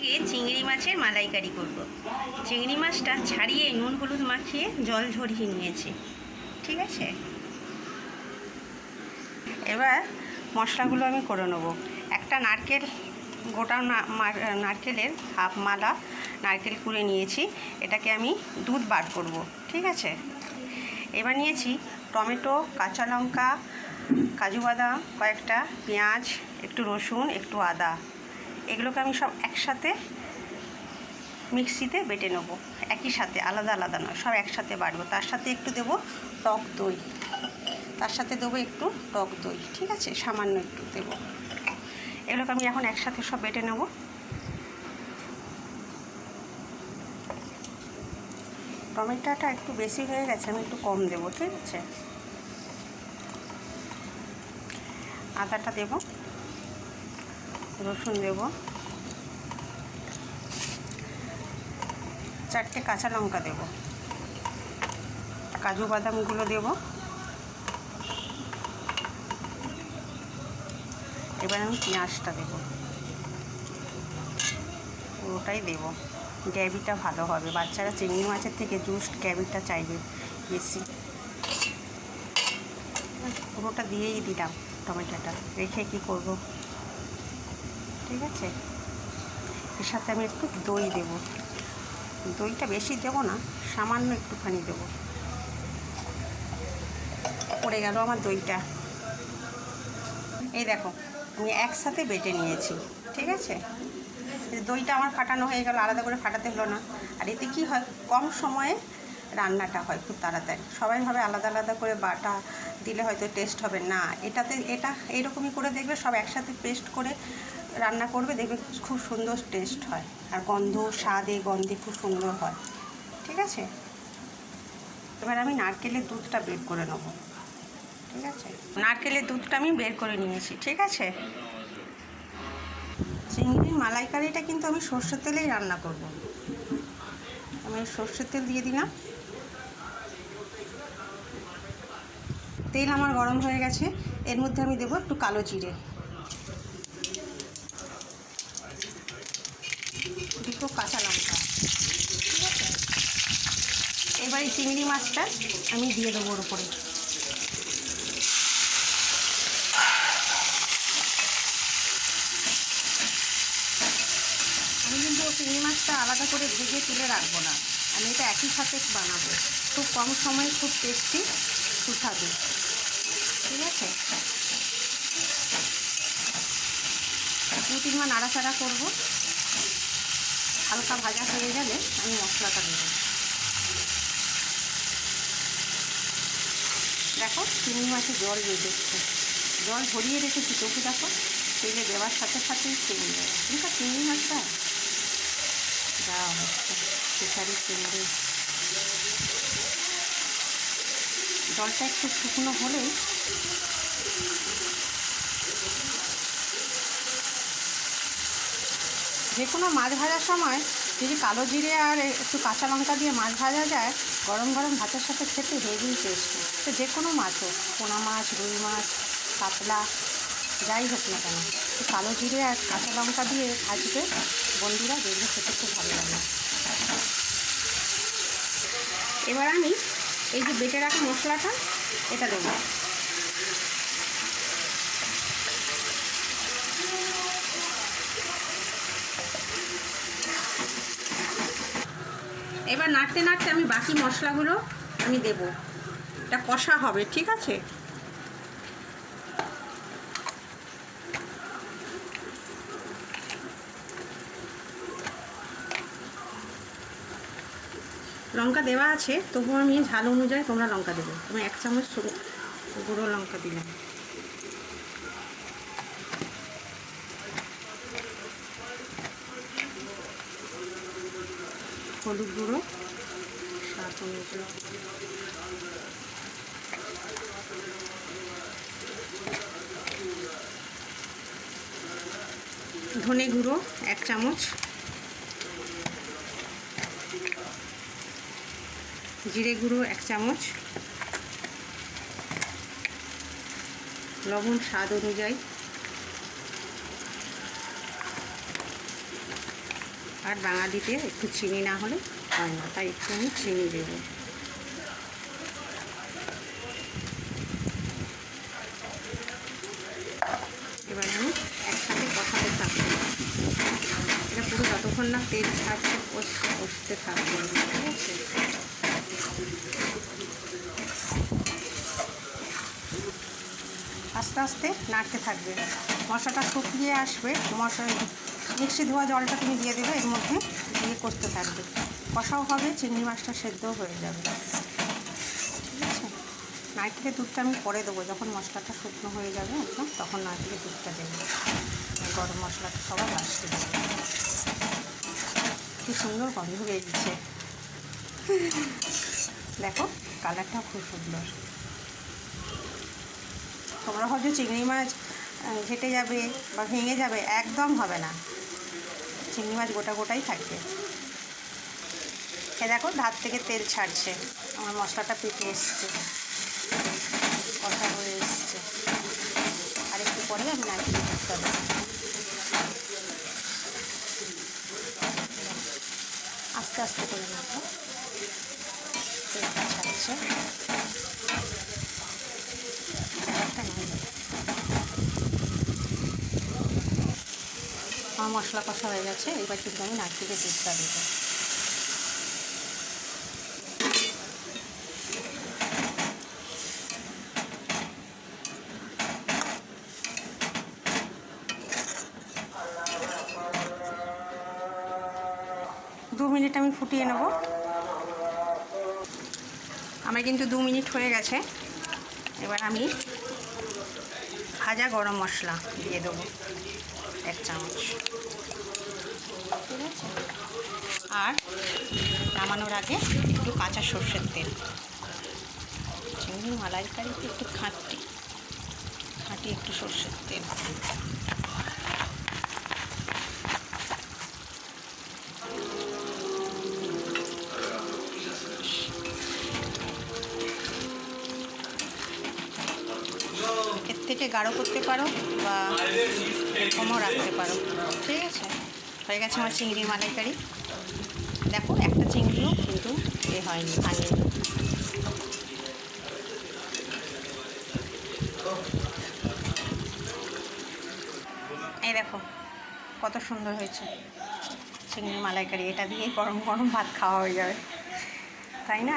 আজকে চিংড়ি মাছের মালাইকারি করব। চিংড়ি মাছটা ছাড়িয়ে নুন হলুদ মাখিয়ে জল ঝরিয়ে নিয়েছি, ঠিক আছে। এবার মশলাগুলো আমি করে নেব। একটা নারকেল, গোটা নারকেলের হাফ মালা নারকেল কুড়ে নিয়েছি, এটাকে আমি দুধ বার করব, ঠিক আছে। এবার নিয়েছি টমেটো, কাঁচা লঙ্কা, কাজু বাদাম কয়েকটা, পেঁয়াজ, একটু রসুন, একটু আদা। এগুলোকে আমি সব একসাথে মিক্সিতে বেটে নেব, একই সাথে, আলাদা আলাদা নয়, সব একসাথে বাটবো। তার সাথে একটু দেবো টক দই, ঠিক আছে, সামান্য একটু দেবো। এগুলোকে আমি এখন একসাথে সব বেটে নেব। টমেটোটা একটু বেশি হয়ে গেছে, আমি একটু কম দেবো, ঠিক আছে। আদাটা দেব, রসুন দেব, 4টে কাঁচা লঙ্কা দেব, কাজু বাদামগুলো দেব। এবার আমি পেঁয়াজটা দেব, পুরোটাই দেব। গ্রেভিটা ভালো হবে, বাচ্চারা চিংড়ি মাছের থেকে জুস গ্রেভিটা চাইবে বেশি। পুরোটা দিয়েই দিলাম টমেটোটা, রেখে কি করব, ঠিক আছে। এর সাথে আমি একটু দই দেব, দইটা বেশি দেবো না, সামান্য একটুখানি দেবো। পড়ে গেল আমার দইটা। এই দেখো, আমি একসাথে বেটে নিয়েছি, ঠিক আছে। দইটা আমার ফাটানো হয়ে গেল, আলাদা করে ফাটাতে হলো না। আর এতে কী হয়, কম সময়ে রান্নাটা হয় খুব তাড়াতাড়ি। সবাই ভাবে আলাদা আলাদা করে বাটা দিলে হয়তো টেস্ট হবে না, এটা এইরকমই করে দেখবে, সব একসাথে পেস্ট করে রান্না করবে, দেখবে খুব সুন্দর টেস্ট হয়। আর গন্ধে খুব সুন্দর হয়, ঠিক আছে। এবার আমি নারকেলের দুধটা বের করে নেব, ঠিক আছে। নারকেলের দুধটা আমি বের করে নিয়েছি, ঠিক আছে। চিংড়ির মালাইকারিটা কিন্তু আমি সর্ষের তেলেই রান্না করব। আমি সর্ষের তেল দিয়ে দিলাম। তেল আমার গরম হয়ে গেছে, এর মধ্যে আমি দেবো একটু কালো জিরে, দুটো কাঁচা লঙ্কা, ঠিক আছে। এবার এই চিংড়ি মাছটা আমি দিয়ে দেবো ওর উপরে। আমি কিন্তু চিংড়ি মাছটা আলাদা করে ভেজে তুলে রাখবো না, আমি এটা একই সাথে বানাবো। খুব কম সময়ে খুব টেস্টি সুস্বাদু, ঠিক আছে। 2-3 বার নাড়াচাড়া করবো। হালকা ভাজা হয়ে গেলে আমি মশলাটা দেবো। দেখো চিংড়ি মাছে জল বেরোচ্ছে, জল ভরিয়ে রেখেছি, চোখে দেখো, তেলে দেওয়ার সাথে সাথেই চিংড়ি দেবো। কিন্তু চিংড়ি মাছটা দেওয়া হচ্ছে, ফিশারি চিংড়ি। জলটা একটু শুকনো হলেই যে কোনো মাছ ভাজার সময় যদি কালো জিরে আর একটু কাঁচা লঙ্কা দিয়ে মাছ ভাজা যায়, গরম গরম ভাতের সাথে খেতে হেভি টেস্টি। তো যে কোনো মাছ হোক, পোনা মাছ, রুই মাছ, কাতলা, যাই হোক না কেন, একটু কালো জিরে আর কাঁচা লঙ্কা দিয়ে ভাজবে বন্ধুরা, দেখবে খেতে খুব ভালো লাগে। এবার আমি এই যে বেটে রাখা মশলাটা এটা দেবো। এবার নাড়তে নাড়তে আমি বাকি মশলাগুলো আমি দেব, এটা কষা হবে, ঠিক আছে। লঙ্কা দেওয়া আছে, তবুও আমি ঝাল অনুযায়ী তোমরা লঙ্কা দেবে। তুমি 1 চামচ গুঁড়ো লঙ্কা দিলাম। হলুদ গুঁড়ো স্বাদ অনুযায়ী, ধনে গুঁড়ো 1 চামচ, জিরে গুঁড়ো 1 চামচ, লবণ স্বাদ অনুযায়ী, আর বাঙালিতে একটু চিনি না হলে হয় না, তাই একটু আমি চিনি দেবো। এবার আমি একসাথে কষাতে থাকবো, এটা পুরো যতক্ষণ না তেল ছাড়ছে কষতে থাকবো, ঠিক আছে। আস্তে আস্তে নাড়তে থাকবে, মশলাটা শুকিয়ে আসবে, মিক্সি ধোয়া জলটা তুমি দিয়ে দেবে, এর মধ্যে দিয়ে করতে থাকবে, কষাও হবে, চিংড়ি মাছটা সেদ্ধও হয়ে যাবে, ঠিক আছে। নারকেলের দুধটা আমি পরে দেবো, যখন মশলাটা শুকনো হয়ে যাবে একদম, তখন নারকেলের দুধটা দেবো, গরম মশলাটা সবার লাস্টে দেবো। কি সুন্দর গন্ধ বেরিয়েছে, দেখো কালারটাও খুব সুন্দর। তোমরা ভাবছো চিংড়ি মাছ ঘেটে যাবে বা ভেঙে যাবে, একদম হবে না, চিংড়ি মাছ গোটা গোটাই থাকবে। এ দেখো ধার থেকে তেল ছাড়ছে, আমার মশলাটা পেকে এসছে, কষা হয়ে এসছে, আর একটু পরে আমি নারকেলের দুধটা দেবো। আস্তে আস্তে করে নেবো, তেলটা ছাড়ছে, আমার মশলা কষা হয়ে গেছে, এবার কিন্তু আমি নারকেলের দুধটা দেবো। দু মিনিট আমি ফুটিয়ে নেব, আমার কিন্তু 2 মিনিট হয়ে গেছে। এবার আমি ভাজা গরম মশলা দিয়ে দেবো 1 চামচ, ঠিক আছে। আর নামানোর আগে একটু কাঁচা সর্ষের তেল, চিংড়ির মালাইকারিতে একটু খাঁটি একটু সর্ষের তেল। এর থেকে গাঢ় করতে পারো বা কমও রাখতে পারো, ঠিক আছে। হয়ে গেছে আমার চিংড়ির মালাইকারি, দেখো একটা চিংড়িও কিন্তু হয়নি, ভাঙেনি। এই দেখো কত সুন্দর হয়েছে চিংড়ির মালাইকারি, এটা দিয়েই গরম গরম ভাত খাওয়া হয়ে যাবে, তাই না।